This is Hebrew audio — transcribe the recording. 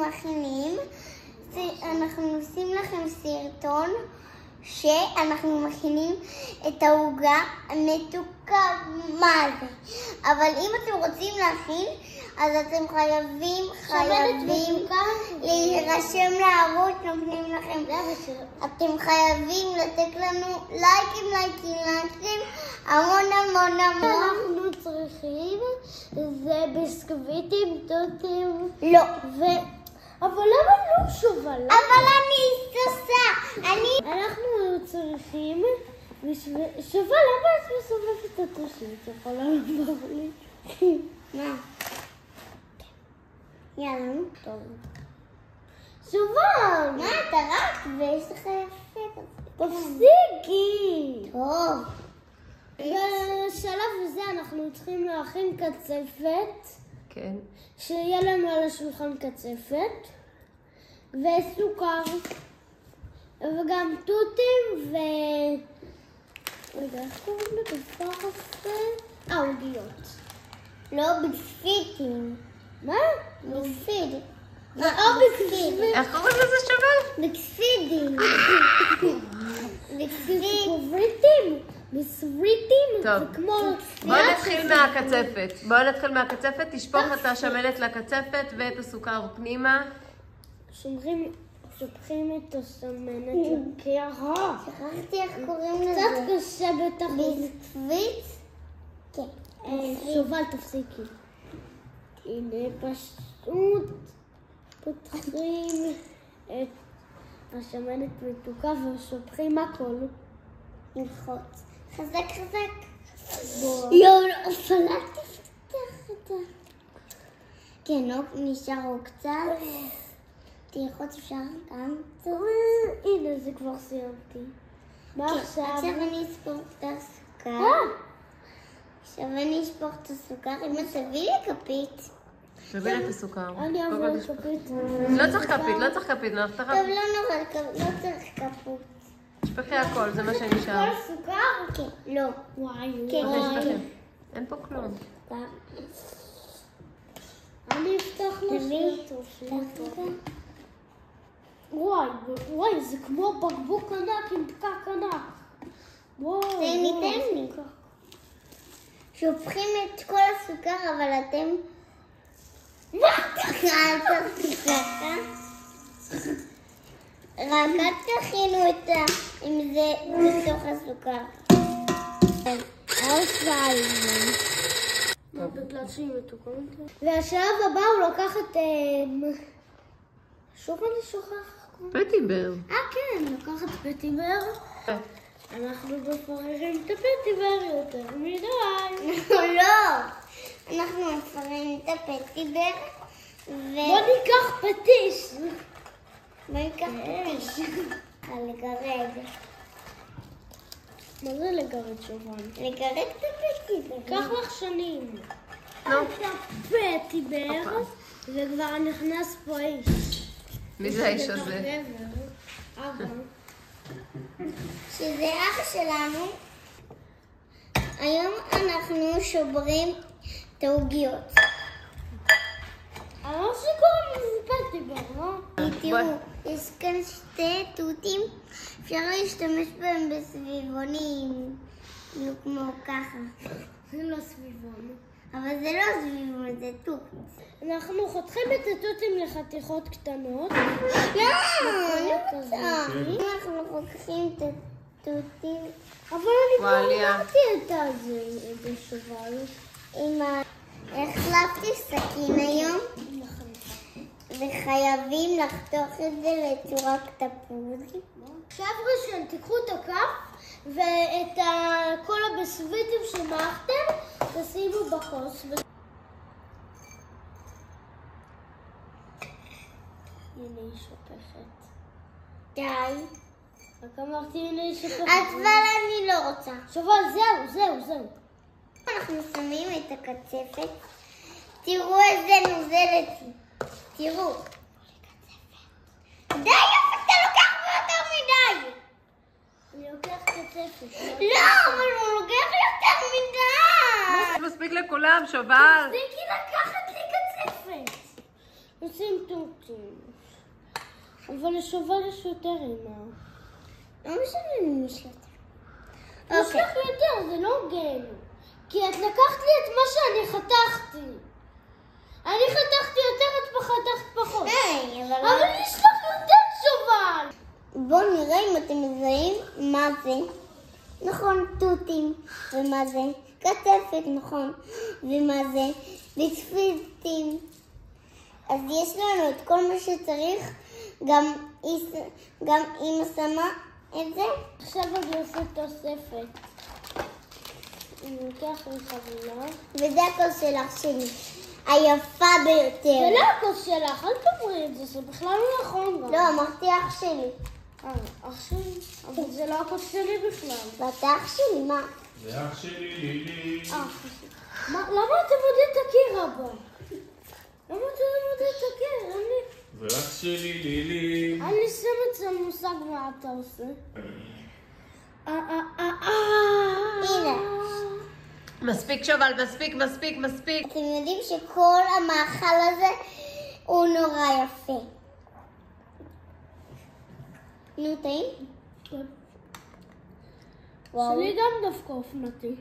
מכינים, אנחנו עושים לכם סרטון שאנחנו מכינים את העוגה המתוקה, מה זה? אבל אם אתם רוצים להכין, אז אתם חייבים להירשם לערוץ, נותנים לכם. אתם חייבים לתת לנו לייקים, המון. אנחנו צריכים, זה ביסקוויטים, תותים. לא. אבל למה לא שובל? אבל אני סוסה. אנחנו צריכים, שובל, למה את מסובבת את התושית? את יכולה לומר לי? מה? יאללה. טוב. שובל! מה, אתה רק ויש לך יפה. תפסיקי! טוב. בשלב הזה אנחנו צריכים להכין קצפת. כן. שיהיה לנו על השולחן קצפת. וסוכר. וגם תותים רגע, איך קוראים לדבר הזה? עוגיות. לא ביספיטים. מה? ביספיד. איך קוראים לזה שובל? ביספידים. ביסוויטים. טוב. זה כמו... בואו נתחיל מהקצפת. תשפוך את השמנת לקצפת ואת הסוכר פנימה. שופכים את השמנת לקערה. שכחתי איך קוראים לזה. קצת קשה בטח. ביסקוויט? כן. שובל, תפסיקי. הנה פשוט פותחים את השמנת מתוקה ושופכים הכל. נלחוץ. חזק. יואו, לא פלטתי פתח את זה. כן, נשאר קצת. תלחוץ אפשר גם קצת. הנה, זה כבר סיימתי. מה עכשיו? עכשיו אני אספור את הסוכר. עכשיו אני אשפוך את הסוכר. אמא, תביא לי כפית. תביא את הסוכר. אני אעבור לכפית. לא צריך כפית. טוב, לא נורא, לא צריך כפות. תשפכי הכל, זה מה שנשאר. כל סוכר? כן, לא. וואי. אין פה כלום. אני אפתח וואי, זה כמו בקבוק ענק עם פקק ענק. תן לי. שופכים את כל הסוכר, אבל אתם... מה אתה? אל תעשי ככה. רק אל תכינו עם זה בתוך הסוכר. בגלל שהיא מתוקה. והשלב הבא הוא לקח את... שוב אני שוכח. פטיבר. כן, לקח את פטיבר. אנחנו מפררים את הפטיבר יותר מדי. לא. אנחנו מפררים את הפטיבר. בוא ניקח פטיש. לגרד. מה זה לגרד שובל? לגרד את הפטיבר. קח לך שנים. את הפטיבר, וכבר נכנס פה איש. מי זה האיש הזה? אבא. שזה אח שלנו. היום אנחנו שוברים את העוגיות. אני לא שקוראים לזה פטיבר, לא? תראו, יש כאן שתי תותים, אפשר להשתמש בהם בסביבונים, כמו ככה. זה לא סביבון. אבל זה לא סביבון, זה תות. אנחנו חותכים את התותים לחתיכות קטנות. אני רוצה. אנחנו חותכים את התותים. אבל אני כבר אמרתי את זה בשובל. החלפתי סכין היום. וחייבים לחתוך את זה לצורת תפוז. עכשיו ראשון, תיקחו את הכף ואת כל הביסקוויטים שמערכתם, תשימו בכוס. הנה היא שופכת. די. רק אמרתי הנה היא שופכת. אבל אני לא רוצה. שובל, זהו. אנחנו שמים את הקצפת. תראו איזה נוזלת. תראו. די, אתה לוקח יותר מדי. אני לוקח קצפת. לא, אבל הוא לוקח יותר מדי. מספיק לכולם, שובל. תפסיקי לקחת לי קצפת. עושים תותים. אבל לשובל יש יותר אימא. לא משנה למי יש יותר. יש לך יותר, זה לא הוגן. כי את לקחת לי את מה שאני חתכתי. אני חתכתי יותר, את חתכת פחות. היי, אבל יש לך יותר שובל. בואו נראה אם אתם מזהים מה זה. נכון, תותים. ומה זה? קצפת, נכון. ומה זה? ביסקוויטים. אז יש לנו את כל מה שצריך. גם אמא שמה את זה. עכשיו אני עושה תוספת. אני לוקח לי חבילה. וזה הכל שלך שלי. היפה ביותר. זה לא הכוס שלך, אל תאמרי את זה, זה בכלל לא נכון גם. לא, אמרתי אח שלי. אח שלי? אבל זה לא הכוס שלי בכלל. ואתה אח שלי, מה? זה אח שלי לילי. למה אתה מודד את הקיר הבא? למה אתה לא מודד את הקיר? זה אח שלי לילי. אני שם את זה מושג מה אתה עושה. הנה. מספיק שובל, מספיק. אתם יודעים שכל המאכל הזה הוא נורא יפה. נו, טעים? וואו. שלי גם דווקא אופנתי.